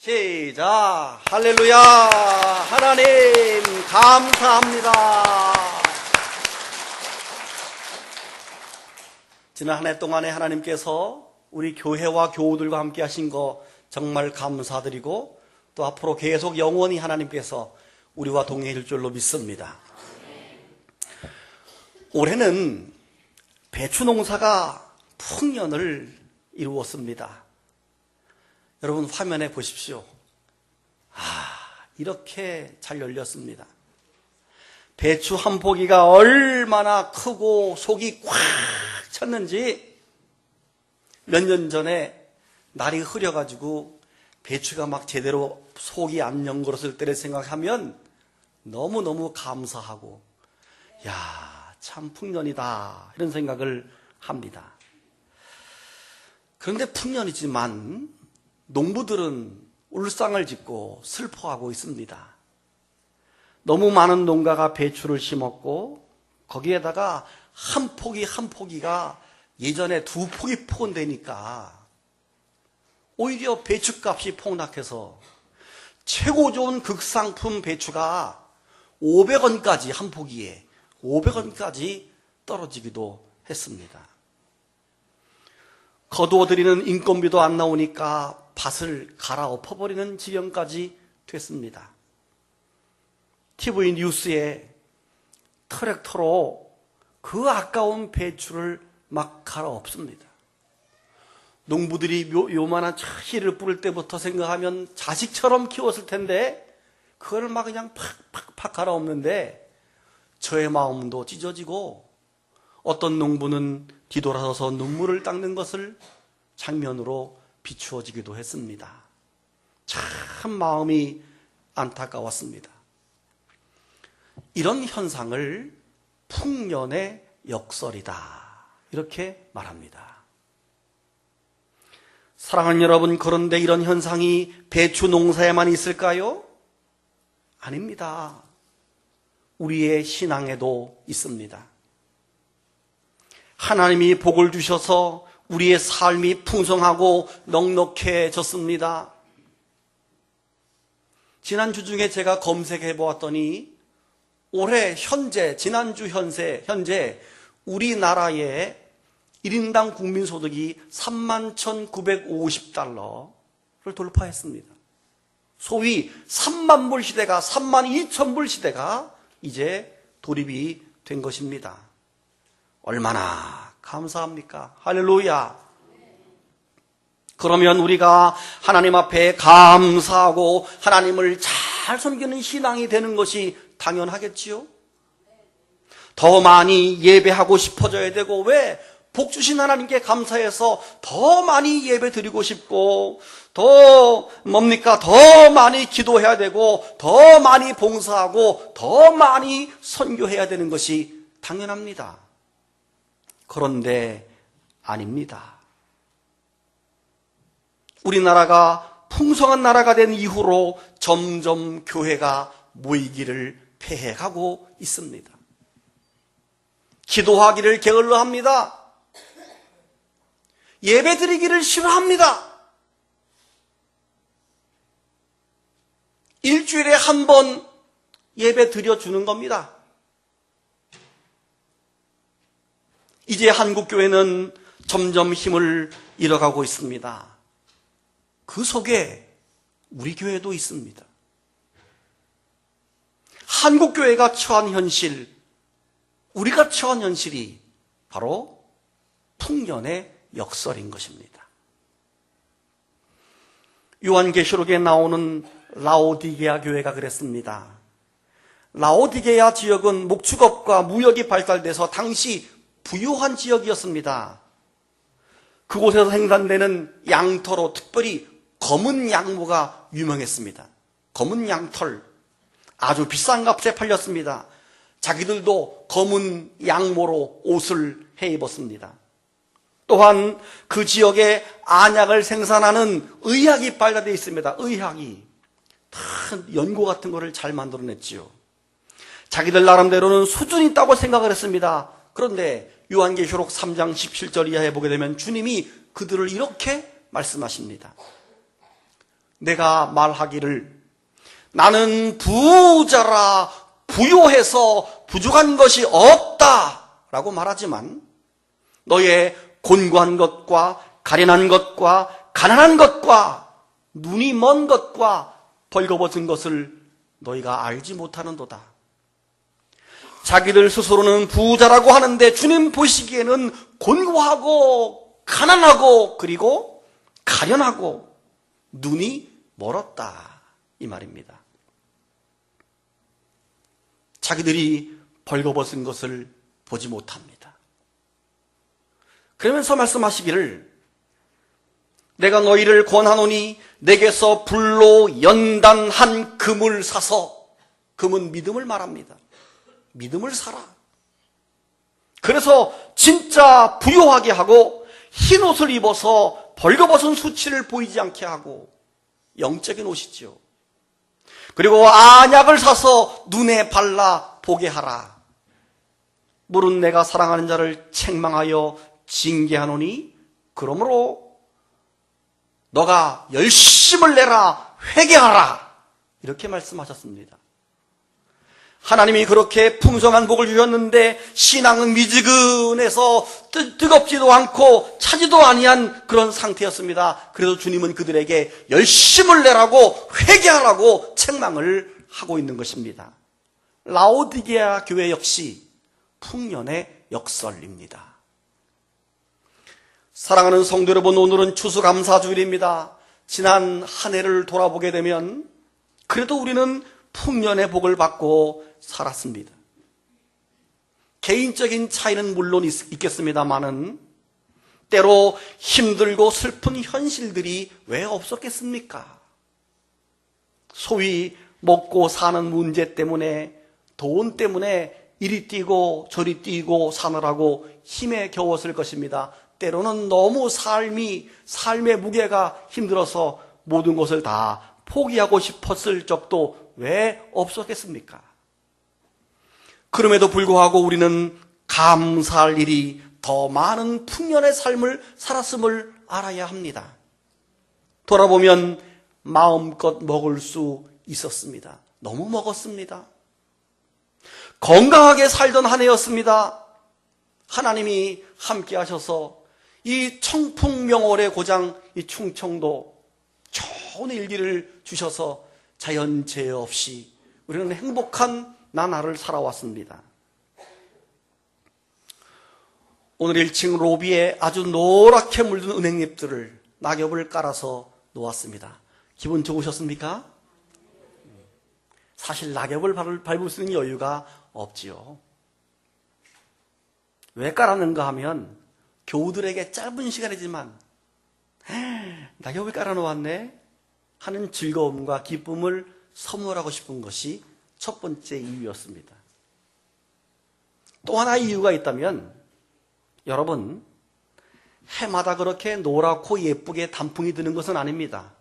시작. 할렐루야. 하나님 감사합니다. 지난 한 해 동안에 하나님께서 우리 교회와 교우들과 함께 하신 거 정말 감사드리고, 또 앞으로 계속 영원히 하나님께서 우리와 동행해 줄 줄로 믿습니다. 올해는 배추 농사가 풍년을 이루었습니다. 여러분 화면에 보십시오. 이렇게 잘 열렸습니다. 배추 한 포기가 얼마나 크고 속이 꽉 찼는지, 몇 년 전에 날이 흐려가지고 배추가 막 제대로 속이 안 연걸었을 때를 생각하면 너무너무 감사하고, 참 풍년이다, 이런 생각을 합니다. 그런데 풍년이지만 농부들은 울상을 짓고 슬퍼하고 있습니다. 너무 많은 농가가 배추를 심었고, 거기에다가 한 포기 한 포기가 예전에 두 포기 포근되니까 오히려 배추값이 폭락해서 최고 좋은 극상품 배추가 500원까지, 한 포기에 500원까지 떨어지기도 했습니다. 거두어들이는 인건비도 안 나오니까 밭을 갈아엎어버리는 지경까지 됐습니다. TV 뉴스에 트랙터로 그 아까운 배추를 막 갈아엎습니다. 농부들이 요만한 씨를 뿌릴 때부터 생각하면 자식처럼 키웠을 텐데 그걸 막 그냥 팍팍팍 갈아엎는데 저의 마음도 찢어지고, 어떤 농부는 뒤돌아서서 눈물을 닦는 것을 장면으로 비추어지기도 했습니다. 참 마음이 안타까웠습니다. 이런 현상을 풍년의 역설이다, 이렇게 말합니다. 사랑하는 여러분, 그런데 이런 현상이 배추 농사에만 있을까요? 아닙니다. 우리의 신앙에도 있습니다. 하나님이 복을 주셔서 우리의 삶이 풍성하고 넉넉해졌습니다. 지난주 중에 제가 검색해 보았더니 올해 현재, 지난주 현재 우리나라의 1인당 국민소득이 31,950달러를 돌파했습니다. 소위 3만 불 시대가, 3만 2천 불 시대가 이제 돌입이 된 것입니다. 얼마나 감사합니까? 할렐루야. 그러면 우리가 하나님 앞에 감사하고 하나님을 잘 섬기는 신앙이 되는 것이 당연하겠지요? 더 많이 예배하고 싶어져야 되고, 왜? 복 주신 하나님께 감사해서 더 많이 예배 드리고 싶고, 더 많이 기도해야 되고, 더 많이 봉사하고, 더 많이 선교해야 되는 것이 당연합니다. 그런데 아닙니다. 우리나라가 풍성한 나라가 된 이후로 점점 교회가 모이기를 폐해가고 있습니다. 기도하기를 게을러합니다. 예배 드리기를 싫어합니다. 일주일에 한 번 예배 드려주는 겁니다. 이제 한국교회는 점점 힘을 잃어가고 있습니다. 그 속에 우리 교회도 있습니다. 한국교회가 처한 현실, 우리가 처한 현실이 바로 풍년의 역설인 것입니다. 요한계시록에 나오는 라오디게아 교회가 그랬습니다. 라오디게아 지역은 목축업과 무역이 발달돼서 당시 부유한 지역이었습니다. 그곳에서 생산되는 양털로 특별히 검은 양모가 유명했습니다. 검은 양털, 아주 비싼 값에 팔렸습니다. 자기들도 검은 양모로 옷을 해 입었습니다. 또한 그 지역에 안약을 생산하는 의학이 발달되어 있습니다. 의학이 다 연고 같은 거를 잘 만들어냈지요. 자기들 나름대로는 수준이 있다고 생각을 했습니다. 그런데 요한계시록 3장 17절 이하에 보게 되면 주님이 그들을 이렇게 말씀하십니다. 내가 말하기를 나는 부자라 부요해서 부족한 것이 없다라고 말하지만 너의 곤고한 것과 가련한 것과 가난한 것과 눈이 먼 것과 벌거벗은 것을 너희가 알지 못하는도다. 자기들 스스로는 부자라고 하는데 주님 보시기에는 곤고하고 가난하고 그리고 가련하고 눈이 멀었다 이 말입니다. 자기들이 벌거벗은 것을 보지 못합니다. 그러면서 말씀하시기를 내가 너희를 권하노니 내게서 불로 연단한 금을 사서, 금은 믿음을 말합니다. 믿음을 사라. 그래서 진짜 부요하게 하고 흰 옷을 입어서 벌거벗은 수치를 보이지 않게 하고 영적인 옷이지요. 그리고 안약을 사서 눈에 발라 보게 하라. 물은 내가 사랑하는 자를 책망하여 징계하노니 그러므로 너가 열심을 내라 회개하라 이렇게 말씀하셨습니다. 하나님이 그렇게 풍성한 복을 주셨는데 신앙은 미지근해서 뜨겁지도 않고 차지도 아니한 그런 상태였습니다. 그래서 주님은 그들에게 열심을 내라고 회개하라고 책망을 하고 있는 것입니다. 라오디게아 교회 역시 풍년의 역설입니다. 사랑하는 성도 여러분, 오늘은 추수감사주일입니다. 지난 한 해를 돌아보게 되면 그래도 우리는 풍년의 복을 받고 살았습니다. 개인적인 차이는 물론 있겠습니다만은 때로 힘들고 슬픈 현실들이 왜 없었겠습니까? 소위 먹고 사는 문제 때문에, 돈 때문에 이리 뛰고 저리 뛰고 사느라고 힘에 겨웠을 것입니다. 때로는 너무 삶의 무게가 힘들어서 모든 것을 다 포기하고 싶었을 적도 왜 없었겠습니까? 그럼에도 불구하고 우리는 감사할 일이 더 많은 풍년의 삶을 살았음을 알아야 합니다. 돌아보면 마음껏 먹을 수 있었습니다. 너무 먹었습니다. 건강하게 살던 한 해였습니다. 하나님이 함께 하셔서 이 청풍명월의 고장 이 충청도 좋은 일기를 주셔서 자연재해 없이 우리는 행복한 나날을 살아왔습니다. 오늘 1층 로비에 아주 노랗게 물든 은행잎들을 낙엽을 깔아서 놓았습니다. 기분 좋으셨습니까? 사실 낙엽을 밟을 수 있는 여유가 없지요. 왜 깔았는가 하면 교우들에게 짧은 시간이지만 낙엽을 깔아놓았네 하는 즐거움과 기쁨을 선물하고 싶은 것이 첫 번째 이유였습니다. 또 하나의 이유가 있다면 여러분, 해마다 그렇게 노랗고 예쁘게 단풍이 드는 것은 아닙니다.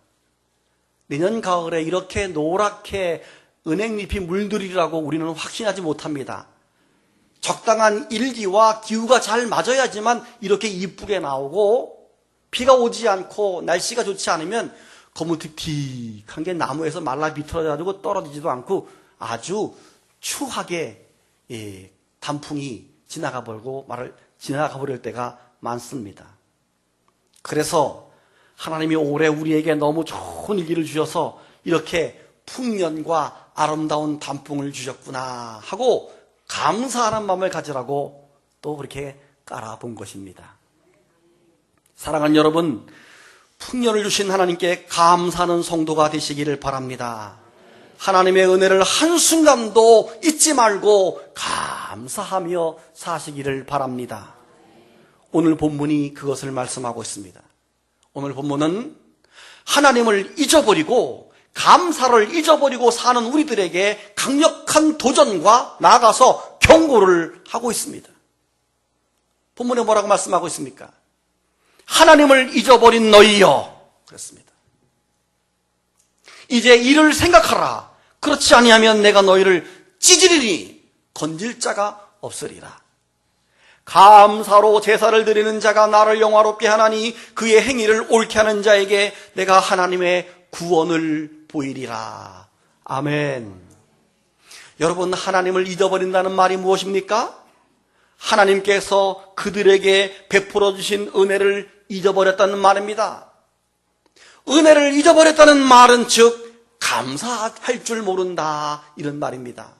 내년 가을에 이렇게 노랗게 은행잎이 물들이라고 우리는 확신하지 못합니다. 적당한 일기와 기후가 잘 맞아야지만 이렇게 이쁘게 나오고 비가 오지 않고 날씨가 좋지 않으면 거무틱틱한 게 나무에서 말라 비틀어가지고 떨어지지도 않고 아주 추하게 단풍이 지나가 버릴 때가 많습니다. 그래서 하나님이 올해 우리에게 너무 좋은 일기를 주셔서 이렇게 풍년과 아름다운 단풍을 주셨구나 하고 감사하는 마음을 가지라고 또 그렇게 깔아본 것입니다. 사랑하는 여러분, 풍년을 주신 하나님께 감사하는 성도가 되시기를 바랍니다. 하나님의 은혜를 한순간도 잊지 말고 감사하며 사시기를 바랍니다. 오늘 본문이 그것을 말씀하고 있습니다. 오늘 본문은 하나님을 잊어버리고 감사를 잊어버리고 사는 우리들에게 강력한 도전과 나아가서 경고를 하고 있습니다. 본문에 뭐라고 말씀하고 있습니까? 하나님을 잊어버린 너희여 그랬습니다. 이제 이를 생각하라. 그렇지 아니하면 내가 너희를 찢으리니 건질 자가 없으리라. 감사로 제사를 드리는 자가 나를 영화롭게 하나니 그의 행위를 옳게 하는 자에게 내가 하나님의 구원을 보이리라. 아멘. 여러분, 하나님을 잊어버린다는 말이 무엇입니까? 하나님께서 그들에게 베풀어 주신 은혜를 잊어버렸다는 말입니다. 은혜를 잊어버렸다는 말은 즉 감사할 줄 모른다, 이런 말입니다.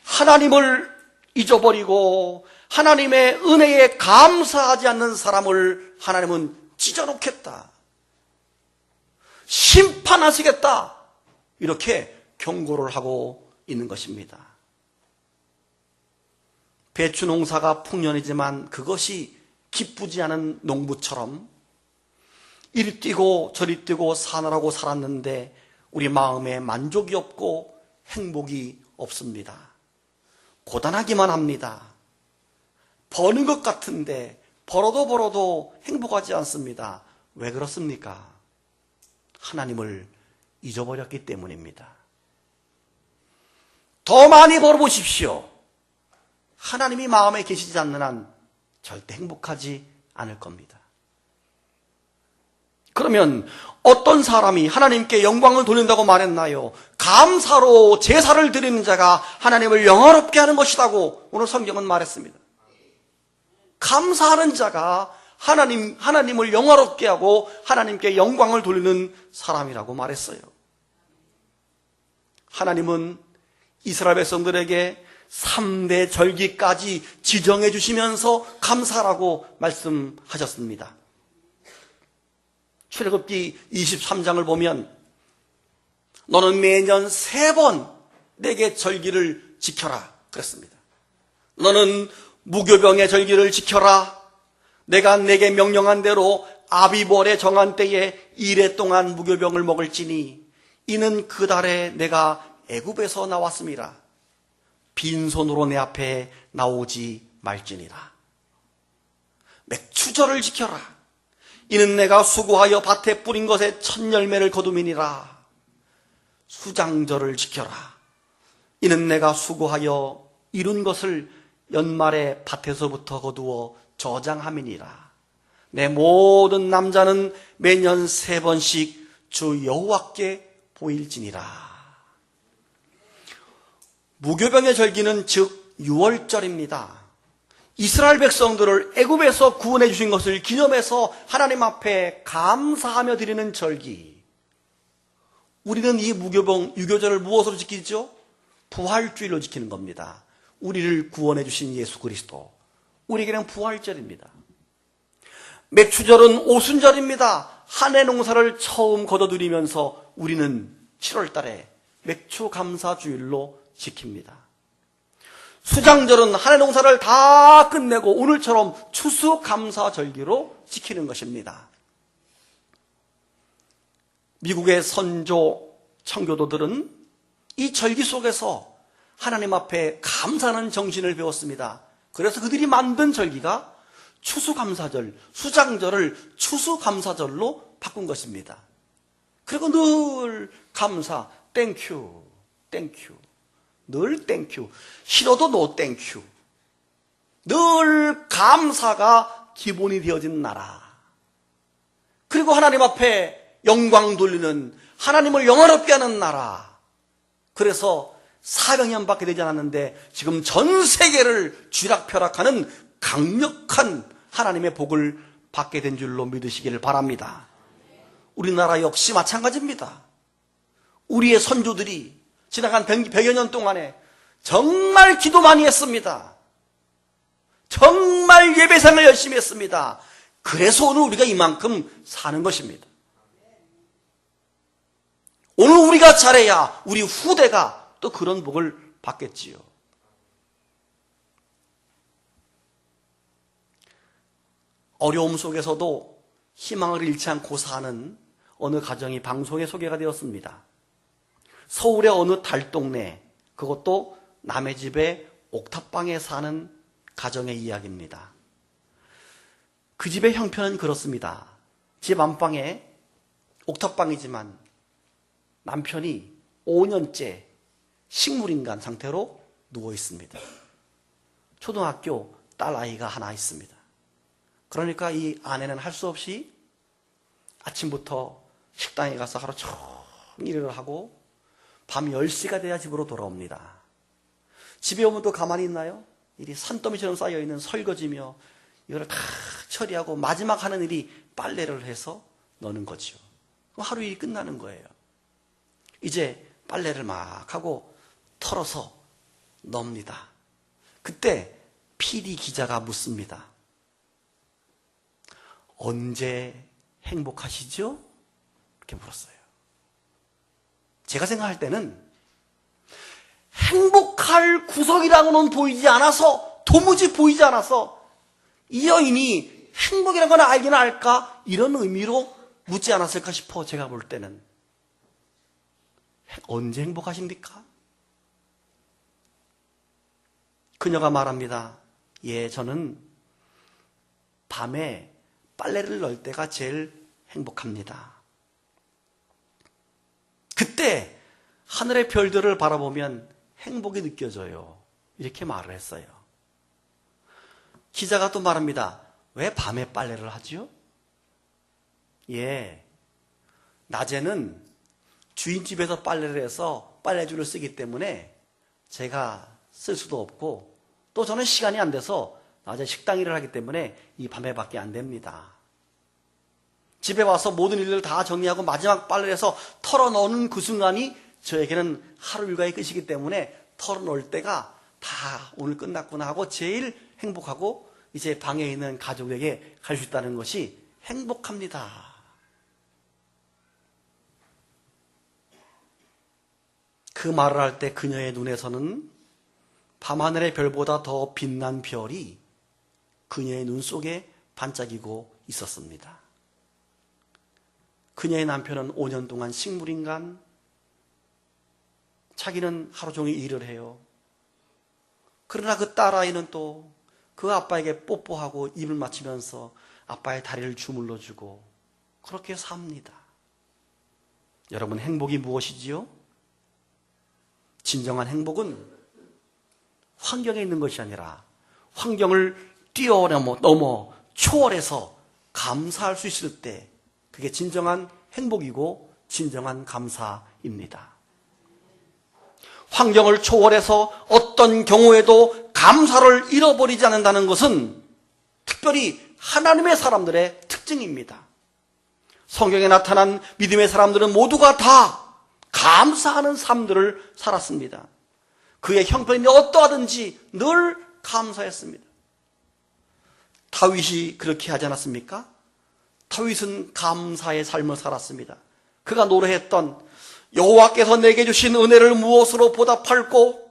하나님을 잊어버리고 하나님의 은혜에 감사하지 않는 사람을 하나님은 찢어놓겠다, 심판하시겠다, 이렇게 경고를 하고 있는 것입니다. 배추 농사가 풍년이지만 그것이 기쁘지 않은 농부처럼 이리 뛰고 저리 뛰고 사느라고 살았는데 우리 마음에 만족이 없고 행복이 없습니다. 고단하기만 합니다. 버는 것 같은데 벌어도 행복하지 않습니다. 왜 그렇습니까? 하나님을 잊어버렸기 때문입니다. 더 많이 벌어보십시오. 하나님이 마음에 계시지 않는 한 절대 행복하지 않을 겁니다. 그러면 어떤 사람이 하나님께 영광을 돌린다고 말했나요? 감사로 제사를 드리는 자가 하나님을 영화롭게 하는 것이라고 오늘 성경은 말했습니다. 감사하는 자가 하나님을 영화롭게 하고 하나님께 영광을 돌리는 사람이라고 말했어요. 하나님은 이스라엘 백성들에게 3대 절기까지 지정해 주시면서 감사라고 말씀하셨습니다. 출애굽기 23장을 보면 너는 매년 3번 내게 절기를 지켜라 그랬습니다. 너는 무교병의 절기를 지켜라. 내가 내게 명령한 대로 아비벌의 정한 때에 1해 동안 무교병을 먹을지니 이는 그 달에 내가 애굽에서 나왔음이라. 빈손으로 내 앞에 나오지 말지니라. 맥추절을 지켜라. 이는 내가 수고하여 밭에 뿌린 것에 첫 열매를 거둠이니라. 수장절을 지켜라. 이는 내가 수고하여 이룬 것을 연말에 밭에서부터 거두어 저장함이니라. 내 모든 남자는 매년 3번씩 주 여호와께 보일지니라. 무교병의 절기는 즉 6월절입니다. 이스라엘 백성들을 애굽에서 구원해 주신 것을 기념해서 하나님 앞에 감사하며 드리는 절기. 우리는 이 유교절을 무엇으로 지키죠? 부활주일로 지키는 겁니다. 우리를 구원해 주신 예수 그리스도. 우리에게는 부활절입니다. 맥추절은 오순절입니다. 한 해 농사를 처음 거둬들이면서 우리는 7월 달에 맥추 감사주일로 지킵니다. 수장절은 한 해 농사를 다 끝내고 오늘처럼 추수감사절기로 지키는 것입니다. 미국의 선조 청교도들은 이 절기 속에서 하나님 앞에 감사하는 정신을 배웠습니다. 그래서 그들이 만든 절기가 추수감사절, 수장절을 추수감사절로 바꾼 것입니다. 그리고 늘 감사, 땡큐, 땡큐, 늘 땡큐, 싫어도 노 땡큐. 늘 감사가 기본이 되어진 나라. 그리고 하나님 앞에 영광 돌리는, 하나님을 영화롭게 하는 나라. 그래서 400년밖에 되지 않았는데 지금 전 세계를 쥐락펴락하는 강력한 하나님의 복을 받게 된 줄로 믿으시기를 바랍니다. 우리나라 역시 마찬가지입니다. 우리의 선조들이 지나간 100여 년 동안에 정말 기도 많이 했습니다. 정말 예배생활 열심히 했습니다. 그래서 오늘 우리가 이만큼 사는 것입니다. 오늘 우리가 잘해야 우리 후대가 또 그런 복을 받겠지요. 어려움 속에서도 희망을 잃지 않고 사는 어느 가정이 방송에 소개가 되었습니다. 서울의 어느 달동네, 그것도 남의 집에 옥탑방에 사는 가정의 이야기입니다. 그 집의 형편은 그렇습니다. 집 안방에 옥탑방이지만 남편이 5년째 식물인간 상태로 누워 있습니다. 초등학교 딸 아이가 하나 있습니다. 그러니까 이 아내는 할 수 없이 아침부터 식당에 가서 하루 종일 일을 하고 밤 10시가 돼야 집으로 돌아옵니다. 집에 오면 또 가만히 있나요? 일이 산더미처럼 쌓여있는 설거지며 이거를 다 처리하고 마지막 하는 일이 빨래를 해서 넣는 거죠. 그럼 하루 일이 끝나는 거예요. 이제 빨래를 막 하고 털어서 넣습니다. 그때 PD 기자가 묻습니다. 언제 행복하시죠? 이렇게 물었어요. 제가 생각할 때는 행복할 구석이라고는 보이지 않아서, 도무지 보이지 않아서 이 여인이 행복이라는 건 알긴 알까? 이런 의미로 묻지 않았을까 싶어. 제가 볼 때는. 언제 행복하십니까? 그녀가 말합니다. 예, 저는 밤에 빨래를 넣을 때가 제일 행복합니다. 그때 하늘의 별들을 바라보면 행복이 느껴져요. 이렇게 말을 했어요. 기자가 또 말합니다. 왜 밤에 빨래를 하지요? 예, 낮에는 주인집에서 빨래를 해서 빨래줄을 쓰기 때문에 제가 쓸 수도 없고, 또 저는 시간이 안 돼서 낮에 식당 일을 하기 때문에 이 밤에밖에 안 됩니다. 집에 와서 모든 일을 다 정리하고 마지막 빨래를 해서 털어넣는 그 순간이 저에게는 하루 일과의 끝이기 때문에 털어놓을 때가 다 오늘 끝났구나 하고 제일 행복하고, 이제 방에 있는 가족에게 갈 수 있다는 것이 행복합니다. 그 말을 할 때 그녀의 눈에서는 밤하늘의 별보다 더 빛난 별이 그녀의 눈 속에 반짝이고 있었습니다. 그녀의 남편은 5년 동안 식물인간, 자기는 하루 종일 일을 해요. 그러나 그 딸아이는 또 그 아빠에게 뽀뽀하고 입을 맞추면서 아빠의 다리를 주물러주고 그렇게 삽니다. 여러분, 행복이 무엇이지요? 진정한 행복은 환경에 있는 것이 아니라 환경을 뛰어넘어 초월해서 감사할 수 있을 때, 그게 진정한 행복이고 진정한 감사입니다. 환경을 초월해서 어떤 경우에도 감사를 잃어버리지 않는다는 것은 특별히 하나님의 사람들의 특징입니다. 성경에 나타난 믿음의 사람들은 모두가 다 감사하는 삶들을 살았습니다. 그의 형편이 어떠하든지 늘 감사했습니다. 다윗이 그렇게 하지 않았습니까? 다윗은 감사의 삶을 살았습니다. 그가 노래했던 여호와께서 내게 주신 은혜를 무엇으로 보답할꼬?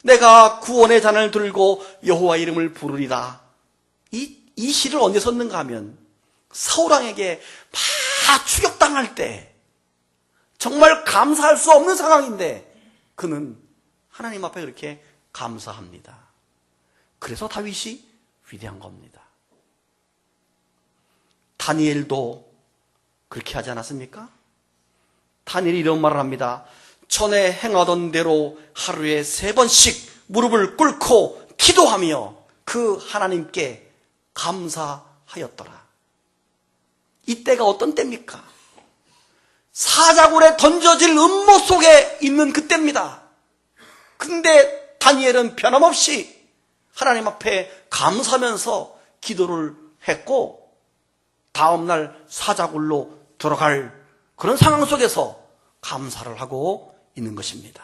내가 구원의 잔을 들고 여호와 이름을 부르리라. 이 시를 언제 썼는가 하면 사울왕에게 막 추격당할 때 정말 감사할 수 없는 상황인데 그는 하나님 앞에 그렇게 감사합니다. 그래서 다윗이 위대한 겁니다. 다니엘도 그렇게 하지 않았습니까? 다니엘이 이런 말을 합니다. 전에 행하던 대로 하루에 3번씩 무릎을 꿇고 기도하며 그 하나님께 감사하였더라. 이때가 어떤 때입니까? 사자굴에 던져질 음모 속에 있는 그때입니다. 근데 다니엘은 변함없이 하나님 앞에 감사하면서 기도를 했고, 다음날 사자굴로 들어갈 그런 상황 속에서 감사를 하고 있는 것입니다.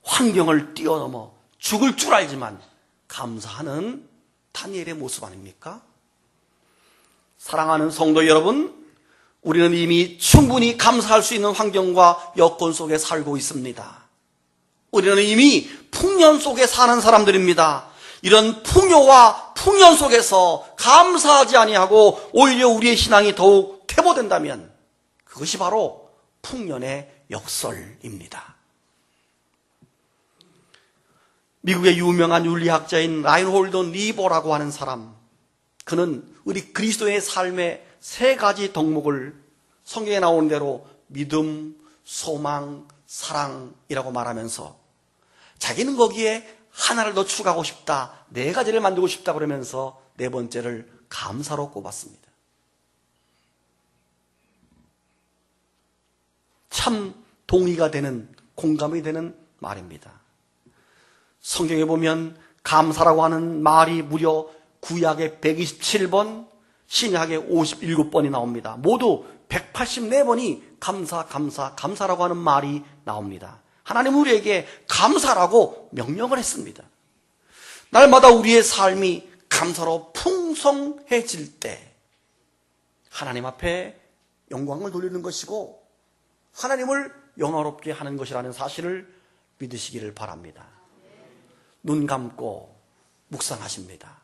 환경을 뛰어넘어 죽을 줄 알지만 감사하는 다니엘의 모습 아닙니까? 사랑하는 성도 여러분, 우리는 이미 충분히 감사할 수 있는 환경과 여건 속에 살고 있습니다. 우리는 이미 풍년 속에 사는 사람들입니다. 이런 풍요와 풍년 속에서 감사하지 아니하고 오히려 우리의 신앙이 더욱 퇴보된다면 그것이 바로 풍년의 역설입니다. 미국의 유명한 윤리학자인 라인홀드 리버라고 하는 사람, 그는 우리 그리스도의 삶의 3가지 덕목을 성경에 나오는 대로 믿음, 소망, 사랑이라고 말하면서 자기는 거기에 하나를 더 추가하고 싶다, 4가지를 만들고 싶다 그러면서 4번째를 감사로 꼽았습니다. 참 동의가 되는, 공감이 되는 말입니다. 성경에 보면 감사라고 하는 말이 무려 구약에 127번, 신약에 57번이 나옵니다. 모두 184번이 감사라고 하는 말이 나옵니다. 하나님 우리에게 감사라고 명령을 했습니다. 날마다 우리의 삶이 감사로 풍성해질 때 하나님 앞에 영광을 돌리는 것이고 하나님을 영화롭게 하는 것이라는 사실을 믿으시기를 바랍니다. 눈 감고 묵상하십니다.